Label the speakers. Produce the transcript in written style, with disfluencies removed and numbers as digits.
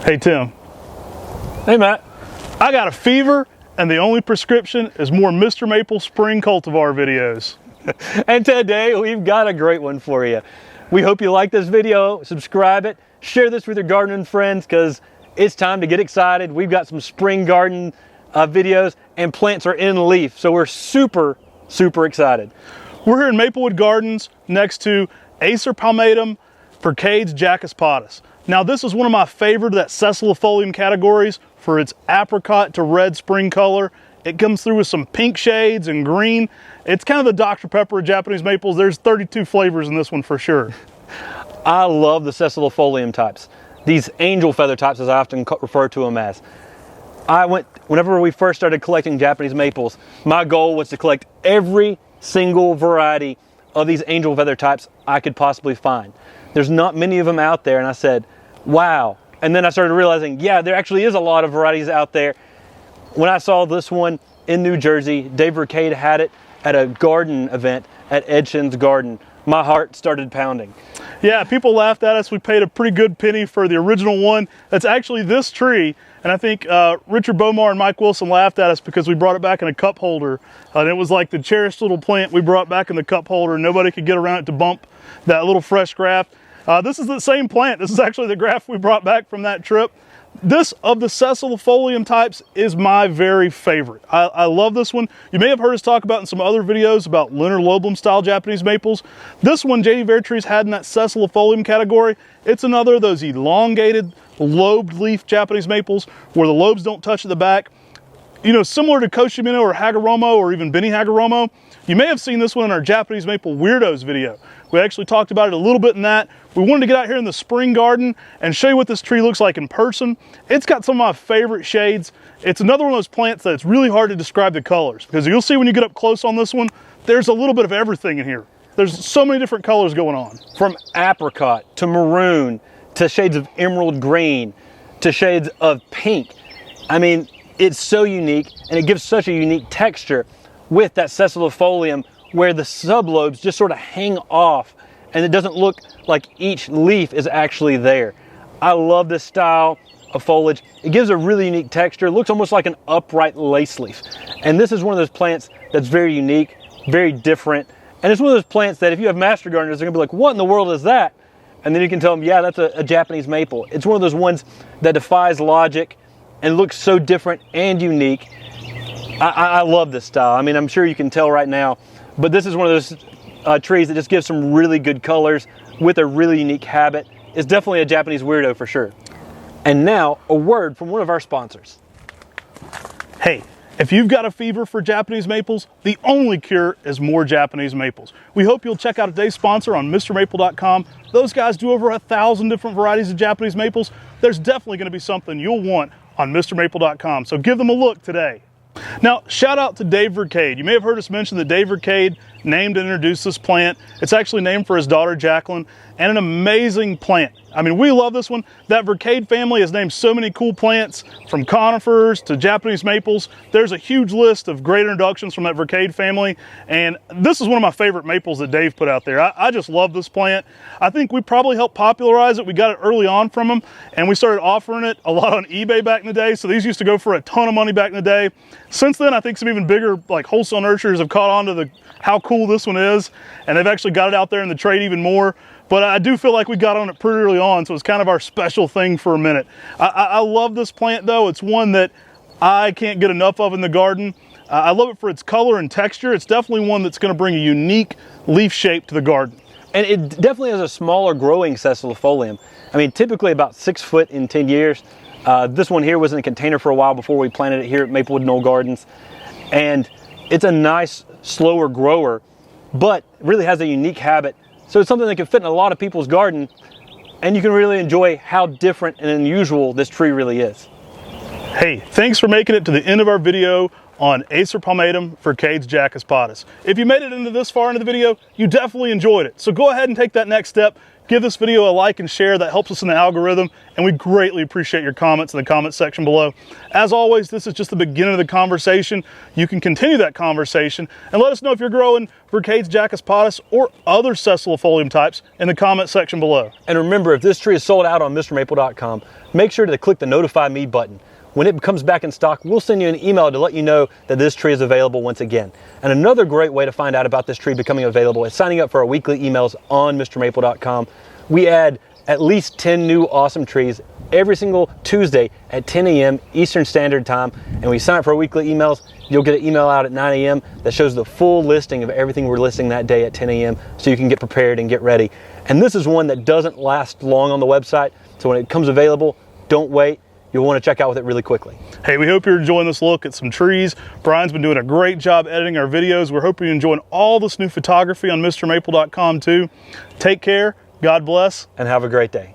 Speaker 1: Hey Tim.
Speaker 2: Hey Matt.
Speaker 1: I got a fever and the only prescription is more Mr. Maple spring cultivar videos.
Speaker 2: And today we've got a great one for you. We hope you like this video, subscribe it, share this with your gardening friends because it's time to get excited. We've got some spring garden videos and plants are in leaf. So we're super excited.
Speaker 1: We're here in Maplewood Gardens next to Acer palmatum for Cades Jacuspatus. Now this is one of my favorite of that Sessilifolium categories for its apricot to red spring color. It comes through with some pink shades and green. It's kind of the Dr. Pepper of Japanese maples. There's 32 flavors in this one for sure.
Speaker 2: I love the Sessilifolium types. These angel feather types, as I often refer to them as. Whenever we first started collecting Japanese maples, my goal was to collect every single variety of these angel feather types I could possibly find. There's not many of them out there, and I said, wow. And then I started realizing, yeah, there actually is a lot of varieties out there. When I saw this one in New Jersey, Dave Vercade had it at a garden event at Edson's Garden. My heart started pounding.
Speaker 1: Yeah, people laughed at us. We paid a pretty good penny for the original one. That's actually this tree. And I think Richard Bomar and Mike Wilson laughed at us because we brought it back in a cup holder. And it was like the cherished little plant we brought back in the cup holder. Nobody could get around it to bump that little fresh graft. This is the same plant. This is actually the graft we brought back from that trip. This of the Sessilifolium types is my very favorite. I love this one. You may have heard us talk about in some other videos about Leonard Loblam style Japanese maples. This one JD Vertrees had in that Sessilifolium category. It's another of those elongated lobed leaf Japanese maples where the lobes don't touch at the back. You know, similar to Koshimino or Hagoromo or even Benny Hagoromo. You may have seen this one in our Japanese Maple Weirdos video. We actually talked about it a little bit in that. We wanted to get out here in the spring garden and show you what this tree looks like in person. It's got some of my favorite shades. It's another one of those plants that it's really hard to describe the colors because you'll see when you get up close on this one, there's a little bit of everything in here. There's so many different colors going on.
Speaker 2: From apricot to maroon to shades of emerald green to shades of pink. I mean, it's so unique and it gives such a unique texture with that Sessilifolium where the sublobes just sort of hang off and it doesn't look like each leaf is actually there. I love this style of foliage. It gives a really unique texture. It looks almost like an upright lace leaf. And this is one of those plants that's very unique, very different. And it's one of those plants that if you have master gardeners, they're gonna be like, what in the world is that? And then you can tell them, yeah, that's a Japanese maple. It's one of those ones that defies logic and looks so different and unique. I love this style. I mean, I'm sure you can tell right now, but this is one of those trees that just gives some really good colors with a really unique habit. It's definitely a Japanese weirdo for sure. And now, a word from one of our sponsors.
Speaker 1: Hey, if you've got a fever for Japanese maples, the only cure is more Japanese maples. We hope you'll check out today's sponsor on MrMaple.com. Those guys do over 1,000 different varieties of Japanese maples. There's definitely going to be something you'll want on MrMaple.com, so give them a look today. Now, shout out to Dave Vercade. You may have heard us mention that Dave Vercade named and introduced this plant. It's actually named for his daughter, Jacqueline, and an amazing plant. I mean, we love this one. That Vercade family has named so many cool plants, from conifers to Japanese maples. There's a huge list of great introductions from that Vercade family, and this is one of my favorite maples that Dave put out there. I just love this plant. I think we probably helped popularize it. We got it early on from him, and we started offering it a lot on eBay back in the day, so these used to go for a ton of money back in the day. Since then, I think some even bigger like wholesale nurturers have caught on to how cool this one is, and they've actually got it out there in the trade even more. But I do feel like we got on it pretty early on, so it's kind of our special thing for a minute. I love this plant though. It's one that I can't get enough of in the garden. I love it for its color and texture. It's definitely one that's gonna bring a unique leaf shape to the garden.
Speaker 2: And it definitely has a smaller growing Sessilifolium. I mean, typically about 6 foot in 10 years. This one here was in a container for a while before we planted it here at Maplewood Knoll Gardens. And it's a nice, slower grower, but really has a unique habit. So it's something that can fit in a lot of people's garden, and you can really enjoy how different and unusual this tree really is.
Speaker 1: Hey, thanks for making it to the end of our video on Acer palmatum for Cades Jacuspatus. If you made it into this far into the video, you definitely enjoyed it. So go ahead and take that next step. Give this video a like and share. That helps us in the algorithm, and we greatly appreciate your comments in the comment section below. As always, this is just the beginning of the conversation. You can continue that conversation and let us know if you're growing Vercae's Jacus Pottus or other sessilifolium types in the comment section below.
Speaker 2: And remember, if this tree is sold out on MrMaple.com, make sure to click the Notify Me button. When it comes back in stock, we'll send you an email to let you know that this tree is available once again. And another great way to find out about this tree becoming available is signing up for our weekly emails on MrMaple.com. We add at least 10 new awesome trees every single Tuesday at 10 a.m. Eastern Standard Time. And we sign up for our weekly emails, you'll get an email out at 9 a.m. that shows the full listing of everything we're listing that day at 10 a.m. so you can get prepared and get ready. And this is one that doesn't last long on the website. So when it comes available, don't wait. You'll want to check out with it really quickly.
Speaker 1: Hey, we hope you're enjoying this look at some trees. Brian's been doing a great job editing our videos. We're hoping you're enjoying all this new photography on MrMaple.com too. Take care, God bless,
Speaker 2: and have a great day.